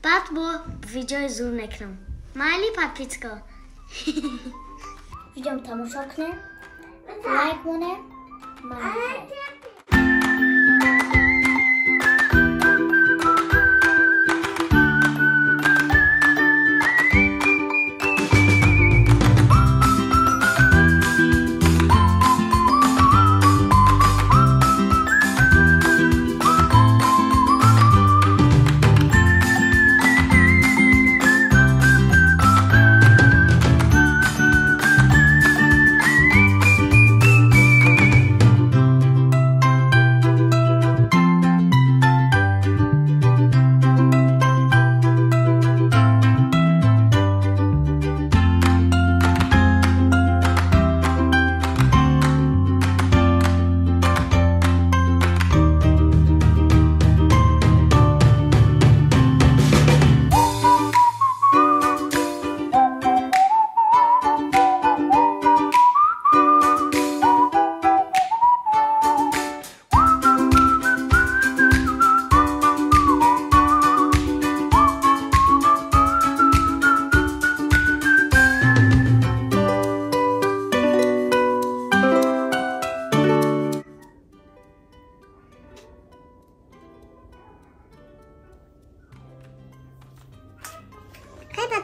بعد با ویدیو زور نکنم مالی پاپیچکو ویدیو تماشا کنه لایک مونه مالی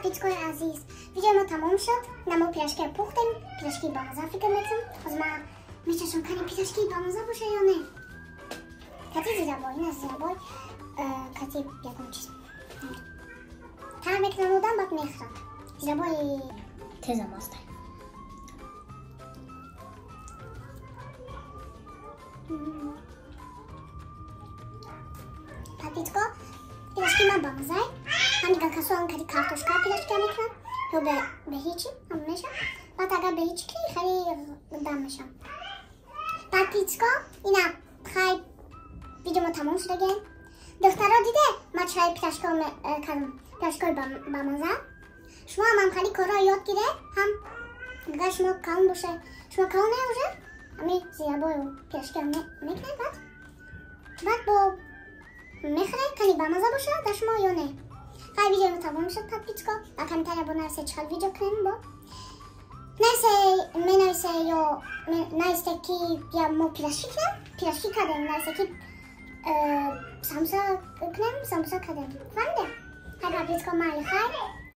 پاپیچکوی عزیز ویدیو ما تمام شد نمو پیراشکی پختیم پیراشکی با مزه فکر میکنم از ما میشتم کنی پیراشکی با مزه باشه یا نه کتی زیرابای نه زیرابای کتی یکم چیز تر میکنم بودم بعد میخرم زیرابای تیزه ماسته پاپیچکو پیراشکی من با مزه همین کسو هم کردی کارتوشکا پیراشکی میکنم یا به هیچی هم میشم بعد اگر به هیچی خیلی دم میشم پاپیچکو اینا خیلی ویدیو ما تمام شده گیم دخترها دیده ما چرای پیراشکا کردم پیراشکای با مزه شما هم خیلی کارها یاد گیره هم اگر شما کون باشه شما کون نباشه همین زیرابای و پیراشکی هم میکنه بعد با میخوره کنی با مزه باشه در شما یا نه خیلی ویدیو ما تمام شد پاپیچکو و کمتر با نرسه چهل ویدیو کنیم با نرسه یا نرسه که یا ما پیراشکی کردیم نرسه که سامسا کنیم سامسا کردیم فهمیده؟ خیلی پاپیچکو مالی خیلی